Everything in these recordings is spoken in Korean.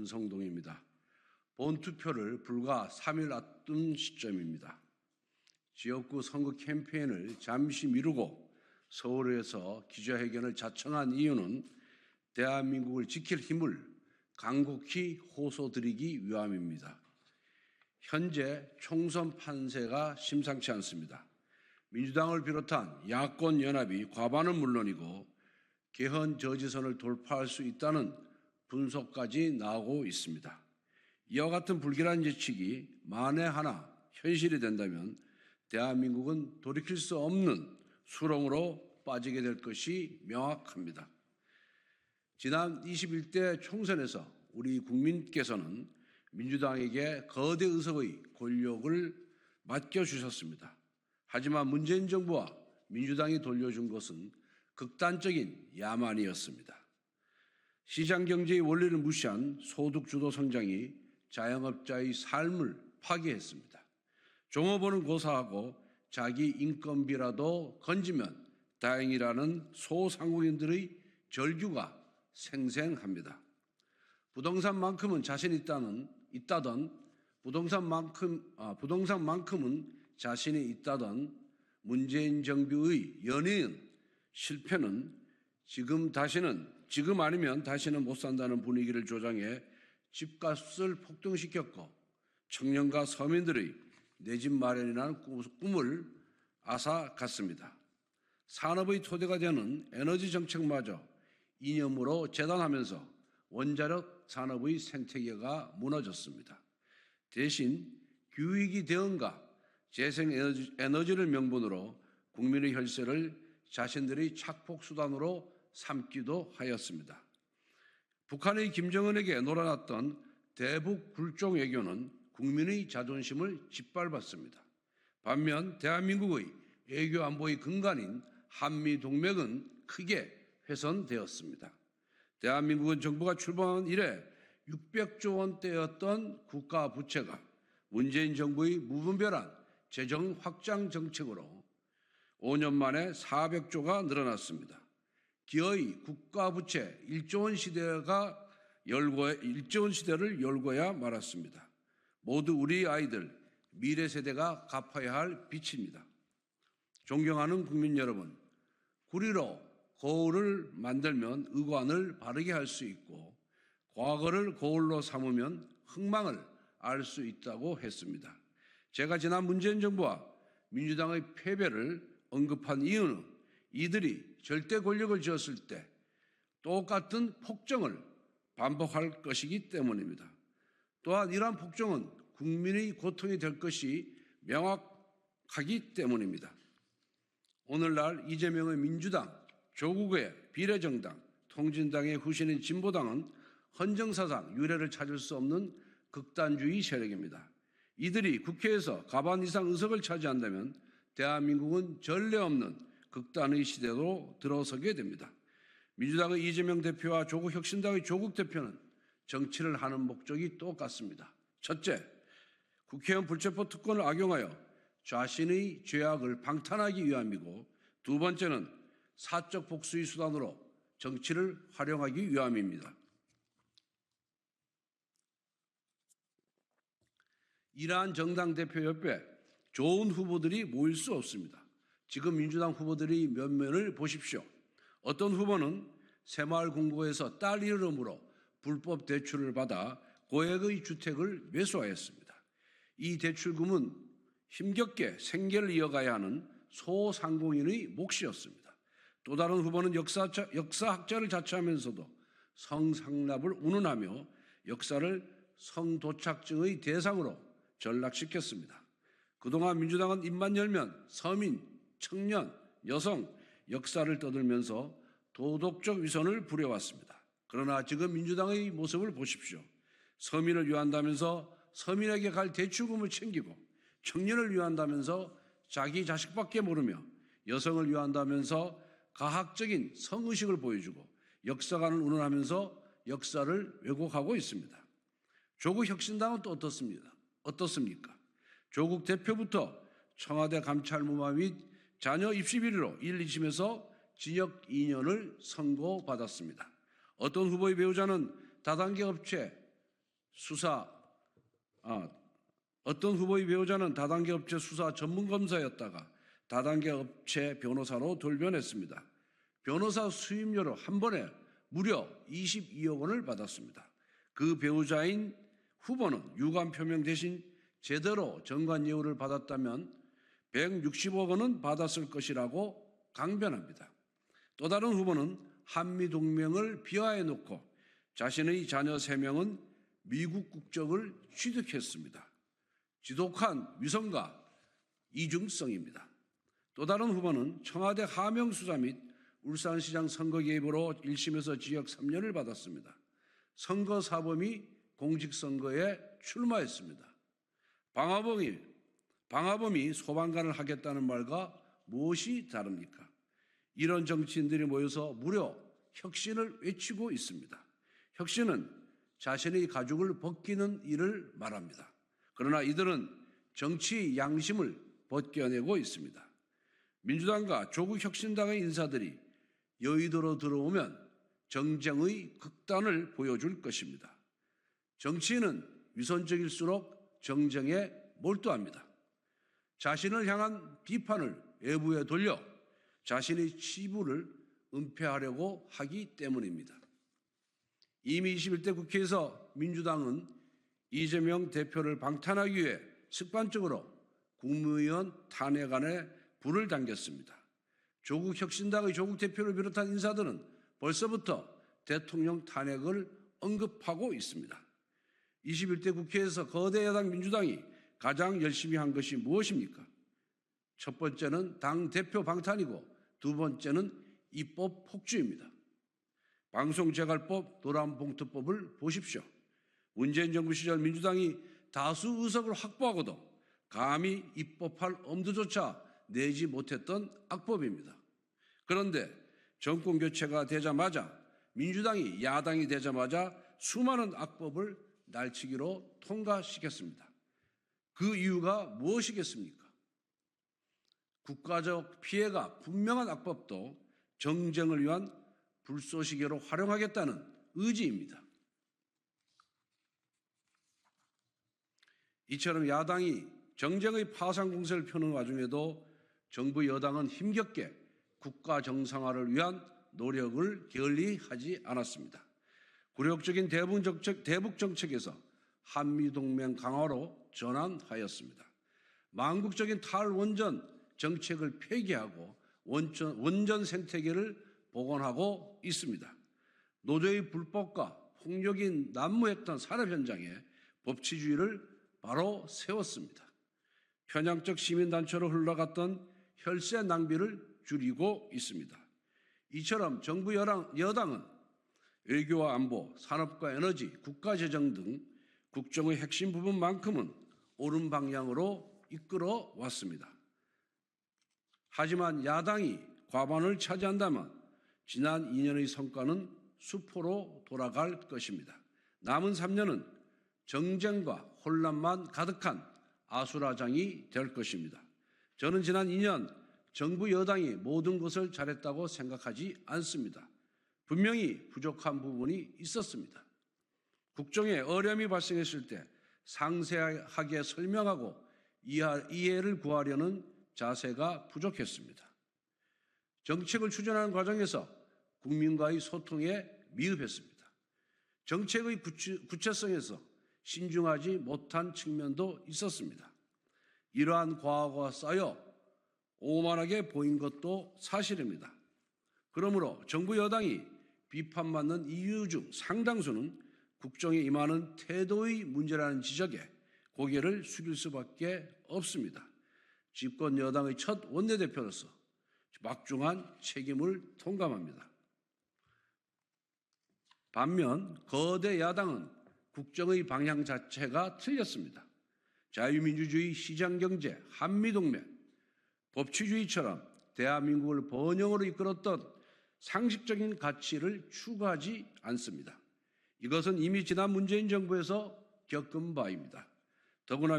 권성동입니다. 본투표를 불과 3일 앞둔 시점입니다. 지역구 선거 캠페인을 잠시 미루고 서울에서 기자회견을 자청한 이유는 대한민국을 지킬 힘을 간곡히 호소드리기 위함입니다. 현재 총선 판세가 심상치 않습니다. 민주당을 비롯한 야권 연합이 과반은 물론이고 개헌 저지선을 돌파할 수 있다는 분석까지 나오고 있습니다. 이와 같은 불길한 예측이 만에 하나 현실이 된다면 대한민국은 돌이킬 수 없는 수렁으로 빠지게 될 것이 명확합니다. 지난 21대 총선에서 우리 국민께서는 민주당에게 거대 의석의 권력을 맡겨주셨습니다. 하지만 문재인 정부와 민주당이 돌려준 것은 극단적인 야만이었습니다. 시장경제의 원리를 무시한 소득주도 성장이 자영업자의 삶을 파괴했습니다. 종업원은 고사하고 자기 인건비라도 건지면 다행이라는 소상공인들의 절규가 생생합니다. 부동산만큼은 자신이 있다던 문재인 정부의 연이은 실패는 지금 아니면 다시는 못 산다는 분위기를 조장해 집값을 폭등시켰고 청년과 서민들의 내 집 마련이라는 꿈을 앗아갔습니다. 산업의 토대가 되는 에너지 정책마저 이념으로 재단하면서 원자력 산업의 생태계가 무너졌습니다. 대신 규익이 대응과 재생에너지를 명분으로 국민의 혈세를 자신들의 착복수단으로 삼기도 하였습니다. 북한의 김정은에게 놀아났던 대북 굴종 외교는 국민의 자존심을 짓밟았습니다. 반면 대한민국의 외교 안보의 근간인 한미동맹은 크게 훼손되었습니다. 대한민국은 정부가 출범한 이래 600조 원대였던 국가 부채가 문재인 정부의 무분별한 재정 확장 정책으로 5년 만에 400조가 늘어났습니다. 기어이 국가 부채 1조 원 시대를 열고야 말았습니다. 모두 우리 아이들, 미래 세대가 갚아야 할 빚입니다. 존경하는 국민 여러분, 구리로 거울을 만들면 의관을 바르게 할 수 있고 과거를 거울로 삼으면 흥망을 알 수 있다고 했습니다. 제가 지난 문재인 정부와 민주당의 패배를 언급한 이유는 이들이 절대 권력을 쥐었을 때 똑같은 폭정을 반복할 것이기 때문입니다. 또한 이러한 폭정은 국민의 고통이 될 것이 명확하기 때문입니다. 오늘날 이재명의 민주당, 조국의 비례정당, 통진당의 후신인 진보당은 헌정사상 유례를 찾을 수 없는 극단주의 세력입니다. 이들이 국회에서 과반 이상 의석을 차지한다면 대한민국은 전례 없는 극단의 시대로 들어서게 됩니다. 민주당의 이재명 대표와 조국혁신당의 조국 대표는 정치를 하는 목적이 똑같습니다. 첫째, 국회의원 불체포 특권을 악용하여 자신의 죄악을 방탄하기 위함이고, 두 번째는 사적 복수의 수단으로 정치를 활용하기 위함입니다. 이러한 정당 대표 옆에 좋은 후보들이 모일 수 없습니다. 지금 민주당 후보들이 면면을 보십시오. 어떤 후보는 새마을 금고에서 딸 이름으로 불법 대출을 받아 고액의 주택을 매수하였습니다. 이 대출금은 힘겹게 생계를 이어가야 하는 소상공인의 몫이었습니다. 또 다른 후보는 역사학자를 자처하면서도 성상납을 운운하며 역사를 성도착증의 대상으로 전락시켰습니다. 그동안 민주당은 입만 열면 서민, 청년, 여성, 역사를 떠들면서 도덕적 위선을 부려왔습니다. 그러나 지금 민주당의 모습을 보십시오. 서민을 위한다면서 서민에게 갈 대출금을 챙기고, 청년을 위한다면서 자기 자식밖에 모르며, 여성을 위한다면서 가학적인 성의식을 보여주고, 역사관을 운운하면서 역사를 왜곡하고 있습니다. 조국 혁신당은 또 어떻습니까? 조국 대표부터 청와대 감찰무마 및 자녀 입시 비리로 1, 2심에서 징역 2년을 선고받았습니다. 어떤 후보의 배우자는 다단계 업체 어떤 후보의 배우자는 다단계 업체 수사 전문 검사였다가 다단계 업체 변호사로 돌변했습니다. 변호사 수임료로 한 번에 무려 22억 원을 받았습니다. 그 배우자인 후보는 유감 표명 대신 제대로 정관예우를 받았다면 160억 원은 받았을 것이라고 강변합니다. 또 다른 후보는 한미동맹을 비하해 놓고 자신의 자녀 3명은 미국 국적을 취득했습니다. 지독한 위선과 이중성입니다. 또 다른 후보는 청와대 하명수사 및 울산시장 선거 개입으로 1심에서 징역 3년을 받았습니다. 선거사범이 공직선거에 출마했습니다. 방화범이 소방관을 하겠다는 말과 무엇이 다릅니까? 이런 정치인들이 모여서 무려 혁신을 외치고 있습니다. 혁신은 자신의 가죽을 벗기는 일을 말합니다. 그러나 이들은 정치의 양심을 벗겨내고 있습니다. 민주당과 조국혁신당의 인사들이 여의도로 들어오면 정쟁의 극단을 보여줄 것입니다. 정치인은 위선적일수록 정쟁에 몰두합니다. 자신을 향한 비판을 외부에 돌려 자신의 치부를 은폐하려고 하기 때문입니다. 이미 21대 국회에서 민주당은 이재명 대표를 방탄하기 위해 습관적으로 국무위원 탄핵안에 불을 당겼습니다. 조국 혁신당의 조국 대표를 비롯한 인사들은 벌써부터 대통령 탄핵을 언급하고 있습니다. 21대 국회에서 거대 야당 민주당이 가장 열심히 한 것이 무엇입니까? 첫 번째는 당대표 방탄이고 두 번째는 입법 폭주입니다. 방송재갈법, 노란봉투법을 보십시오. 문재인 정부 시절 민주당이 다수 의석을 확보하고도 감히 입법할 엄두조차 내지 못했던 악법입니다. 그런데 정권 교체가 되자마자 민주당이 야당이 되자마자 수많은 악법을 날치기로 통과시켰습니다. 그 이유가 무엇이겠습니까? 국가적 피해가 분명한 악법도 정쟁을 위한 불쏘시개로 활용하겠다는 의지입니다. 이처럼 야당이 정쟁의 파상 공세를 펴는 와중에도 정부 여당은 힘겹게 국가 정상화를 위한 노력을 게을리하지 않았습니다. 굴욕적인 대북 정책에서 한미동맹 강화로 전환하였습니다. 망국적인 탈원전 정책을 폐기하고 원전 생태계를 복원하고 있습니다. 노조의 불법과 폭력이 난무했던 산업 현장에 법치주의를 바로 세웠습니다. 편향적 시민단체로 흘러갔던 혈세 낭비를 줄이고 있습니다. 이처럼 정부 여당은 외교와 안보, 산업과 에너지, 국가재정 등 국정의 핵심 부분만큼은 옳은 방향으로 이끌어 왔습니다. 하지만 야당이 과반을 차지한다면 지난 2년의 성과는 수포로 돌아갈 것입니다. 남은 3년은 정쟁과 혼란만 가득한 아수라장이 될 것입니다. 저는 지난 2년 정부 여당이 모든 것을 잘했다고 생각하지 않습니다. 분명히 부족한 부분이 있었습니다. 국정에 어려움이 발생했을 때 상세하게 설명하고 이해를 구하려는 자세가 부족했습니다. 정책을 추진하는 과정에서 국민과의 소통에 미흡했습니다. 정책의 구체성에서 신중하지 못한 측면도 있었습니다. 이러한 과거가 쌓여 오만하게 보인 것도 사실입니다. 그러므로 정부 여당이 비판받는 이유 중 상당수는 국정에 임하는 태도의 문제라는 지적에 고개를 숙일 수밖에 없습니다. 집권 여당의 첫 원내대표로서 막중한 책임을 통감합니다. 반면 거대 야당은 국정의 방향 자체가 틀렸습니다. 자유민주주의, 시장경제, 한미동맹, 법치주의처럼 대한민국을 번영으로 이끌었던 상식적인 가치를 추구하지 않습니다. 이것은 이미 지난 문재인 정부에서 겪은 바입니다. 더구나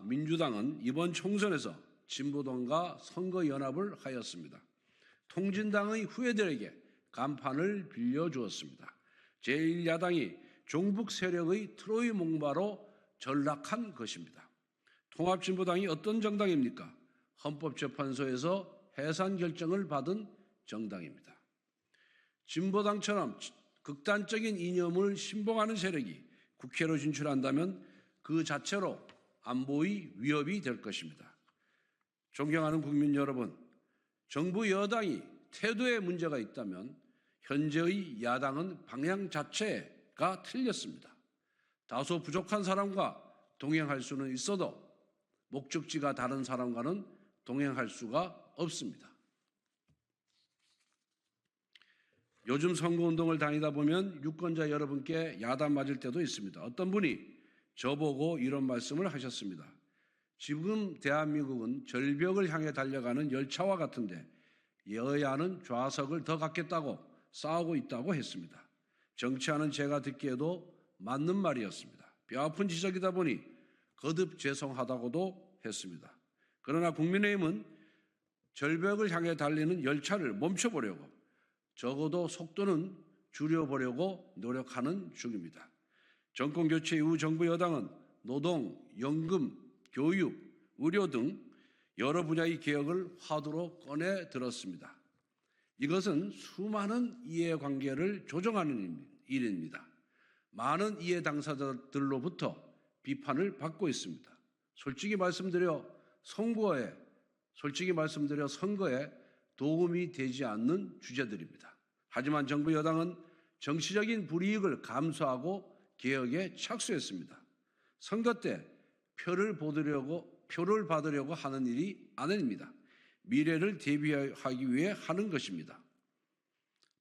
민주당은 이번 총선에서 진보당과 선거연합을 하였습니다. 통진당의 후예들에게 간판을 빌려주었습니다. 제1야당이 종북 세력의 트로이 목마로 전락한 것입니다. 통합진보당이 어떤 정당입니까? 헌법재판소에서 해산 결정을 받은 정당입니다. 진보당처럼 극단적인 이념을 신봉하는 세력이 국회로 진출한다면 그 자체로 안보의 위협이 될 것입니다. 존경하는 국민 여러분, 정부 여당이 태도에 문제가 있다면 현재의 야당은 방향 자체가 틀렸습니다. 다소 부족한 사람과 동행할 수는 있어도 목적지가 다른 사람과는 동행할 수가 없습니다. 요즘 선거운동을 다니다 보면 유권자 여러분께 야단 맞을 때도 있습니다. 어떤 분이 저보고 이런 말씀을 하셨습니다. 지금 대한민국은 절벽을 향해 달려가는 열차와 같은데 여야는 좌석을 더 갖겠다고 싸우고 있다고 했습니다. 정치하는 제가 듣기에도 맞는 말이었습니다. 뼈아픈 지적이다 보니 거듭 죄송하다고도 했습니다. 그러나 국민의힘은 절벽을 향해 달리는 열차를 멈춰보려고 적어도 속도는 줄여보려고 노력하는 중입니다. 정권 교체 이후 정부 여당은 노동, 연금, 교육, 의료 등 여러 분야의 개혁을 화두로 꺼내 들었습니다. 이것은 수많은 이해관계를 조정하는 일입니다. 많은 이해 당사자들로부터 비판을 받고 있습니다. 솔직히 말씀드려 선거에 도움이 되지 않는 주제들입니다. 하지만 정부 여당은 정치적인 불이익을 감수하고 개혁에 착수했습니다. 선거 때 표를 받으려고 하는 일이 아닙니다. 미래를 대비하기 위해 하는 것입니다.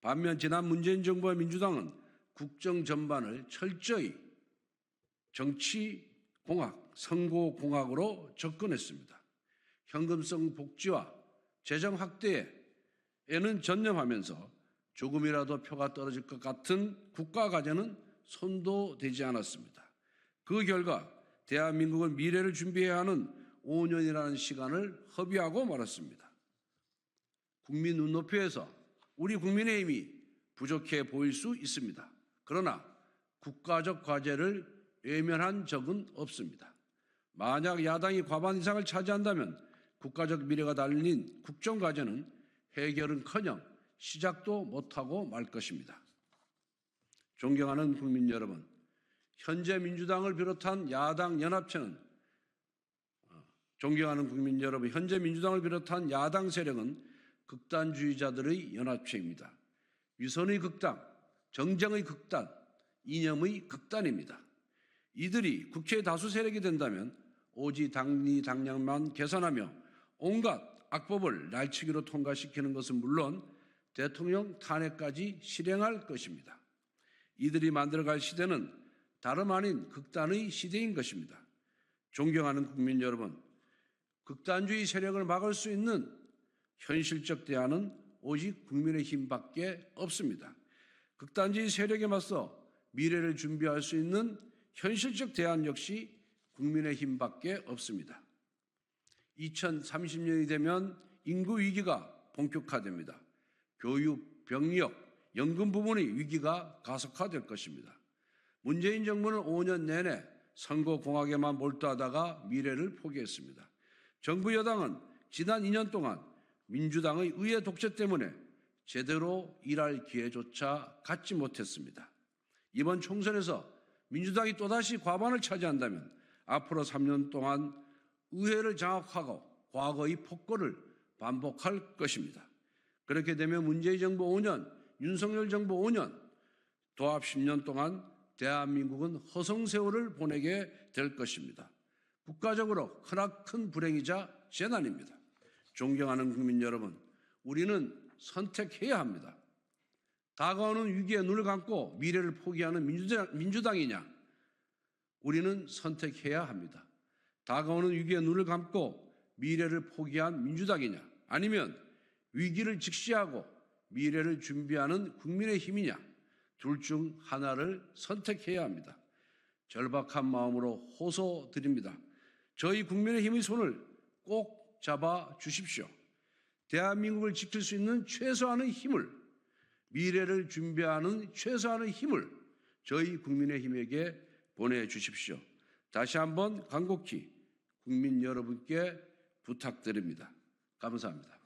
반면 지난 문재인 정부와 민주당은 국정 전반을 철저히 정치공학, 선거공학으로 접근했습니다. 현금성 복지와 재정 확대에는 전념하면서 조금이라도 표가 떨어질 것 같은 국가 과제는 손도 대지 않았습니다. 그 결과 대한민국은 미래를 준비해야 하는 5년이라는 시간을 허비하고 말았습니다. 국민 눈높이에서 우리 국민의힘이 부족해 보일 수 있습니다. 그러나 국가적 과제를 외면한 적은 없습니다. 만약 야당이 과반 이상을 차지한다면 국가적 미래가 달린 국정과제는 해결은커녕 시작도 못하고 말 것입니다. 존경하는 국민 여러분, 현재 민주당을 비롯한 야당 연합체는 현재 민주당을 비롯한 야당 세력은 극단주의자들의 연합체입니다. 위선의 극단, 정쟁의 극단, 이념의 극단입니다. 이들이 국회 다수 세력이 된다면 오직 당리 당량만 계산하며 온갖 악법을 날치기로 통과시키는 것은 물론 대통령 탄핵까지 실행할 것입니다. 이들이 만들어갈 시대는 다름 아닌 극단의 시대인 것입니다. 존경하는 국민 여러분, 극단주의 세력을 막을 수 있는 현실적 대안은 오직 국민의힘밖에 없습니다. 극단주의 세력에 맞서 미래를 준비할 수 있는 현실적 대안 역시 국민의힘밖에 없습니다. 2030년이 되면 인구 위기가 본격화됩니다. 교육, 병력, 연금 부분의 위기가 가속화될 것입니다. 문재인 정부는 5년 내내 선거공학에만 몰두하다가 미래를 포기했습니다. 정부 여당은 지난 2년 동안 민주당의 의회 독재 때문에 제대로 일할 기회조차 갖지 못했습니다. 이번 총선에서 민주당이 또다시 과반을 차지한다면 앞으로 3년 동안 의회를 장악하고 과거의 폭거를 반복할 것입니다. 그렇게 되면 문재인 정부 5년, 윤석열 정부 5년, 도합 10년 동안 대한민국은 허송세월을 보내게 될 것입니다. 국가적으로 크나큰 불행이자 재난입니다. 존경하는 국민 여러분, 우리는 선택해야 합니다. 다가오는 위기에 눈을 감고 미래를 포기하는 민주당이냐? 우리는 선택해야 합니다. 다가오는 위기에 눈을 감고 미래를 포기한 민주당이냐? 아니면 위기를 직시하고 미래를 준비하는 국민의힘이냐? 둘 중 하나를 선택해야 합니다. 절박한 마음으로 호소드립니다. 저희 국민의힘의 손을 꼭 잡아 주십시오. 대한민국을 지킬 수 있는 최소한의 힘을, 미래를 준비하는 최소한의 힘을 저희 국민의힘에게 보내주십시오. 다시 한번 간곡히 국민 여러분께 부탁드립니다. 감사합니다.